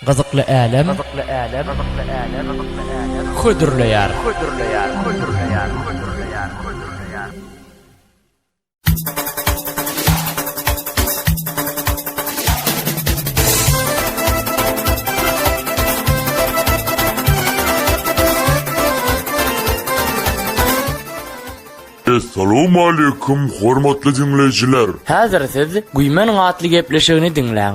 Gızıklı alem, hödürleýär. Assalamu alaikum hormatly dinleyijiler. Häzir siz Güýmen gatly gepleşigini dinläň.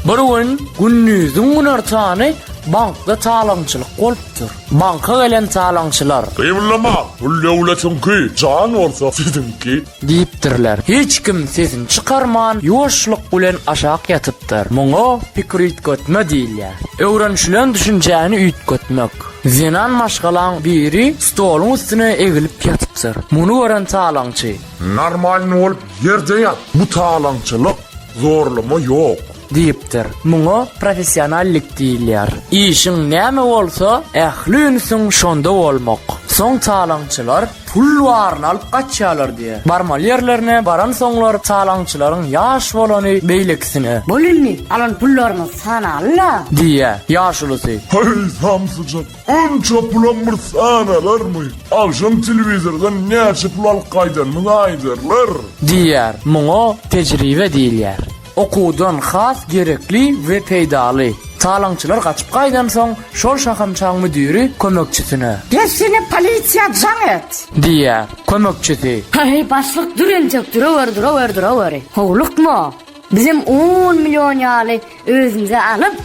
Bir gün günnüzün günertany bankda talaňçylyk bolupdyr. Banka gelen talaňçylar Kıymıllama, bu devletinki, can olsa sizinki. diýipdirler. Hiç kim sesini çıkarman, ýoşluk bilen aşak yatypdyr. Muňa pikir üýtgetme diýilýär. Öwrenşilen düşünjäni üýtgetmek. Zenan maşgalan biri stoluň üstüne egilip yatypdyr. Muny gören talaňçy Normalni olup yerde yat. Bu talaňçylyk zorlama yok. diýipdir. Muňa professionallik diýilýär. Işiň näme bolsa, ählünsüň şonda bolmak. Soň talaňçylar pul waryny alyp gaçýarlar diýe. Barmal ýerlerine baran soňlar talaňçylaryň ýaş bolany beýleksine Bolunni, alan pullarını sana alla. diýe. Ýaşulysy Hey samsyjak, onça pulamır sanalar mı? Akşam televizordan näçe pul alyp gaýdanmy aýdyrlar. diýer. Muňa tejribe diýilýär. Okudan has gerekli we peýdaly. Talaňçylar gaçyp gaýdan soň şol şahamçaň müdiri kömekçisine Geçsini polisiya janet. diýer. Kömekçisi Hey başlık durençek duraver. Howluk mu? Bizim 10 milyon ýaly özümüze alıp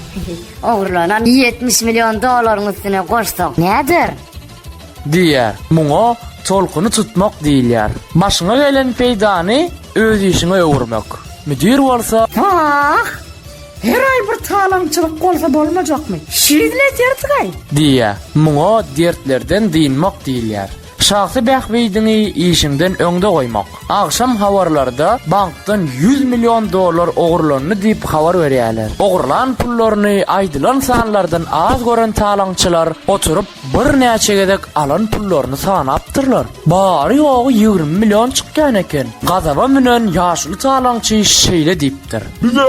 oğurlanan 70 milyon doların üstüne koşsak nedir? diýer. Muňa tolkuny tutmak diýilýär. Başyňa gelen peýdany öz işine öwürmek. Müdir bolsa Ah! Her ay bir talaňçylyk bolsa bolmajakmy? Şiýle tertigay. diýe. Muňa dertlerden diýinmek diýilýär. Şahsy bähbeýdini işiňden öňde goýmak. Akşam habarlarda bankdan 100 milyon dolar ogurlandy diýip habar berýärler. Ogurlan pullaryny aýdylan sanlardan az gören talaňçylar oturup bir näçe gedek alan pullaryny sanapdyrlar. Bary ýogy 20 milyon çykýan eken. Gazaba menen ýaşly talaňçy şeýle diýipdir. Bize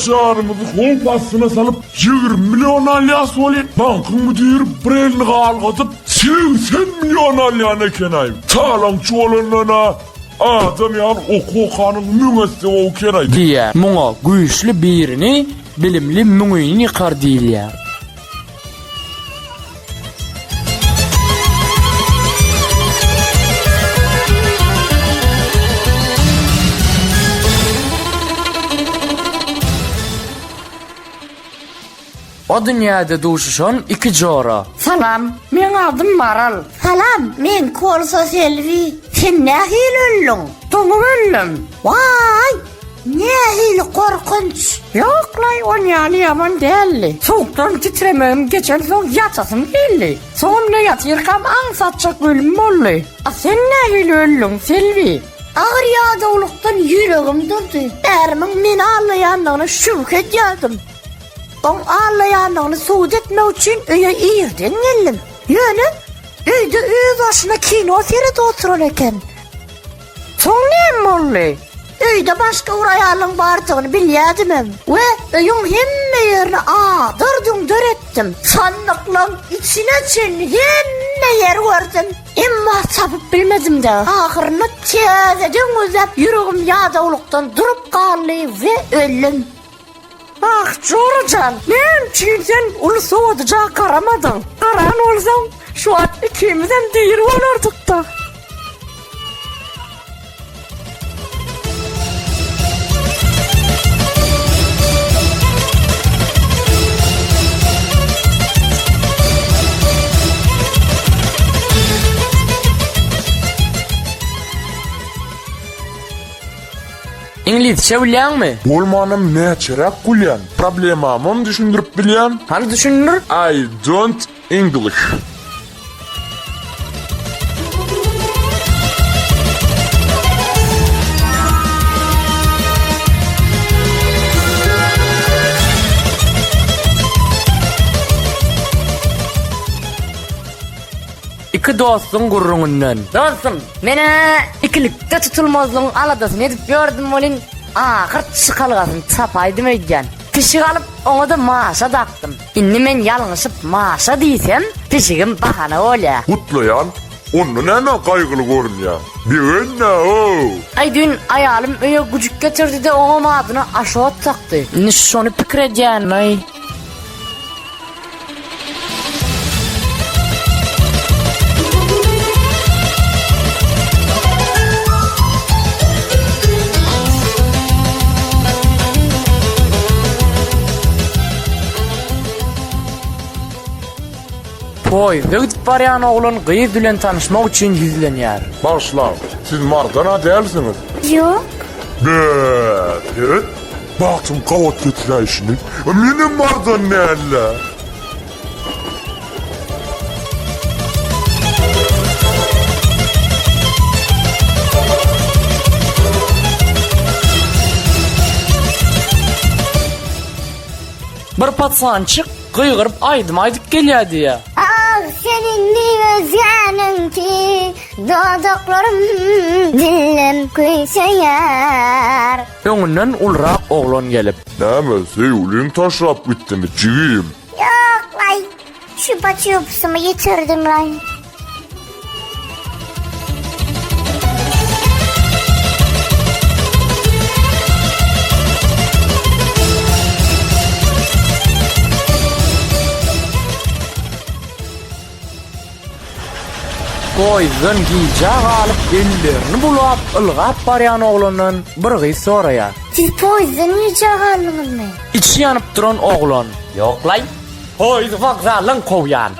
canımızı kolpasına salıp 20 milyon alyas olin. Bankın müdürü bir elini kalkatıp 80 milyon alyan eken ay. Talaňçy olanana adam yan oku okanın müngesi o eken ay. diýär. Muňa güýçli birini bilimli müňini ýykar diýilýär. O dünýäde duşuşan iki jora. Salam, men adım Maral. Salam, men Korsa Selvi. Sen nähil öllüň? Toňuň öllüm. Vay! Nähil korkunç. Yoklay, o ýaly ýaman dälli. Soğukdan titremem geçen soň ýatasym geldi. Soňumda ýatyrkam aňsatjak ölüm boldy. A sen nähil öllüň Selvi? Ağır ýadawlykdan ýüregim durdy. Bärimiň meni allaýandygyna şübhet ýadım. On ağlayanlarını soğud etmek için öye iyirden geldim. Yani öyde öy başına kino seride oturur eken. Son neyim oldu? Öyde başka urayalın bardığını bilyadımım. Ve öyün hemme yerini dördür ettim. Sandıklan içine çin hemme yer gördüm. Emma sapıp bilmedim de. Ahırını tezeden uzap yüreğim yağdavluktan durup kaldı ve öldüm. Ah Jorjan, men çiğden ulu soğuduca karamadın. Karan olsan şu an ikimizden deyir olardık da. İngilizce bilýänmi? Olmanım näçerek gülýän. Problemamam düşündirip bilýän. Hani düşünür? I don't English. iki dostun gurrunundan. Dostum, mene ikilikte tutulmazlığın aladasın edip gördüm olin. Ahir çıkalgasın çapaydım öýgen. Tişik alıp ona da maşa taktım. Inni men yalňyşyp maşa diýsem, tişigim bahana bolýar. Kutlayan, onu näme kaygılı görünýär. Bir ne o? Ay dün ayalım öýe gücük getirdi de oňa madyny aşağı taktı. Inni şonu pikir edýän ay. Poy, gidip baryan oğlan gıyız bilen tanışmak için yüzlenýär. Başla, siz Mardana değilsiniz. Yok. Evet. Baktım kavat getireyişini. Benim Mardan ne elle? Bir patsançyk gıygırıp aydyp gelýärdi ya. Ah seninle özgənim ki, dodaklarım dilim kuysaýar. Öňünden ulrak oğlan gelip. Näme, seyulin taşrap gitdimi, cigim. Yok lay, şu paçyopsumu getirdim lay. Koyzun giyja galyp ellerini bulap ılgap baryan oğlandan bir gys soraýar. Siz poyzun nice galınızmı? İçi yanıp duran oğlan. Yoklay. Hoyz vokzalyň kowyan.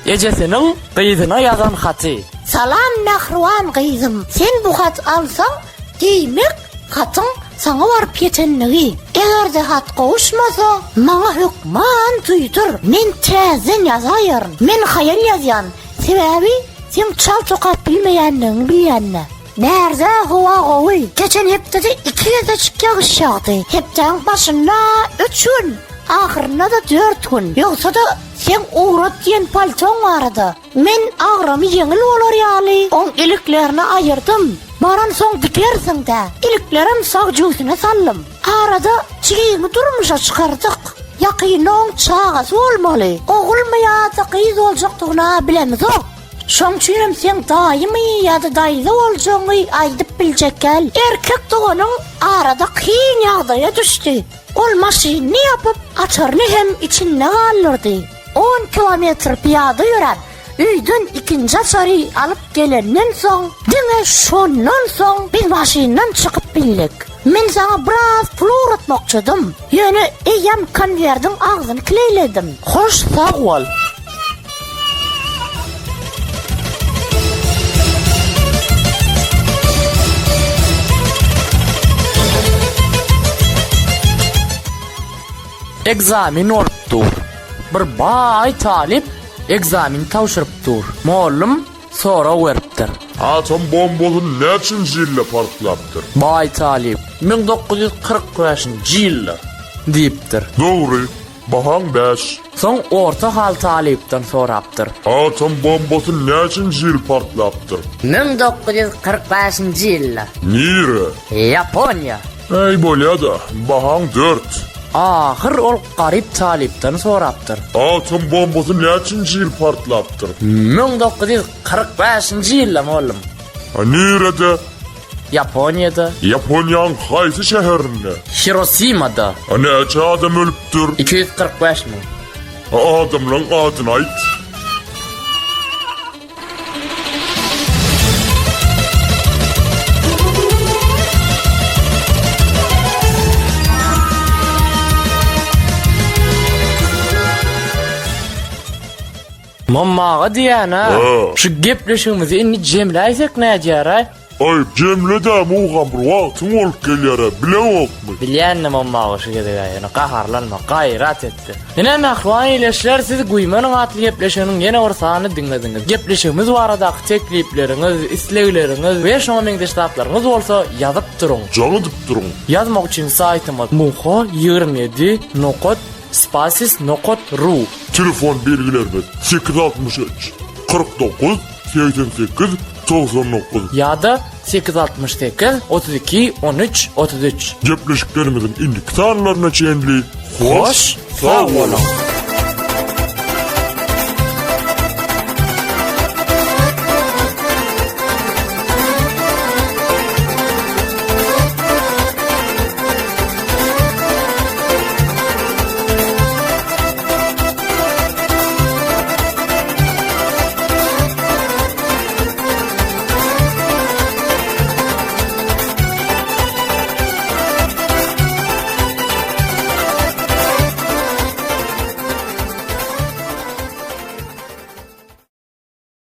Ejesiniň gyzyna ýazan haty. Salam Nahruan gyzym. Sen bu hat alsaň, diýmek hatyň sana barıp ýetenligi. Egerde hat gowuşmasa, maňa hükman duýdur. Men täzen ýazaýaryn. Men haýal ýazýan. Sebäbi sen çal tokap bilmeýänligiňi bilýänne. Nerede hova gowy? Geçen hepde 2 ýerde çykýagyş ýagdy. Hepden başynda 3 gün. Ahyrynda da 4 gün. Ýogsa da sen uğrat diyen palton vardı. Men ağrımı yeňil bolar ýaly. On iliklerini ayırdım. Baran soň bitersiň de. İliklerim sag juýsyna sallym. Arada çigiňi durmuşa çykardyk. Ýakynyň çagasy bolmaly. Ogulmy ýa-da gyz boljakdygyna bilemizok. Şoň üçin sen daýymy ýa-da daýza boljagyny aýdyp biljekkel. Erkek doganyň arada kyn ýagdaýa düşdi. Ol maşyny ýapyp açarny hem içinde gallyrdy. 10 kilometr piyada ýören üýden ikinji açary alyp gelenden soň, diňe şondan soň biz maşyndan çykyp bildik. Men sana biraz pul uratmakçydym. Ýöne eýem konwerdiň agzyny kileyledim. Hoş sag bol. Egzamin olupdur. Bir bay talip egzamin tawşyrypdyr. Mollum sora beripdir. Atom bombosyny näçin ýylla partlapdyr? Bay talip 1945-nji ýylda diýipdir. Dogry, bahan 5. Soň orta hal talipden sorapdyr. Atom bombosy näçin ýyl partlapdyr? 1945-nji ýylda. Nire? Yaponiýa. Ey bolýada, bahan 4. Ahir ol garip talipden sorapdyr. Atom bombosy näçin ýyl partlapdyr? 1945-nji ýylda mollum. Nirede? Yaponiýada, Yaponiýanyň haýsy şäherinde? Hiroşimada Näçe adam ölüpdir? 245 000. Adamlaryň adyny aýt. Mammaga diýän ha. Ha. Şu gepleşigimizi inni jemläýsek nädýär ha? Ay Cemile de muğam bir wagtyň bolup gelýär, bilemokmy? Bilýändim omma goşy gedegäýini gaharlanma, gaýrat etdi. Ine mähwan ileşler siz guýmanyň atly gepleşeniň ýene orsany diňlediňiz. Gepleşigimiz baradaky teklipleriniz, islegleriniz we şoňa meňdeşdaplaryňyz bolsa ýazyp duruň. Jaňydyp duruň. Yazmak için saytımız muho27.spasis.ru. Telefon belgilerimiz 863 49 88 99. ya da 868 32 13 33. Gepleşiklerimizin indik sanlarına çenli. Hoş, sağ olun.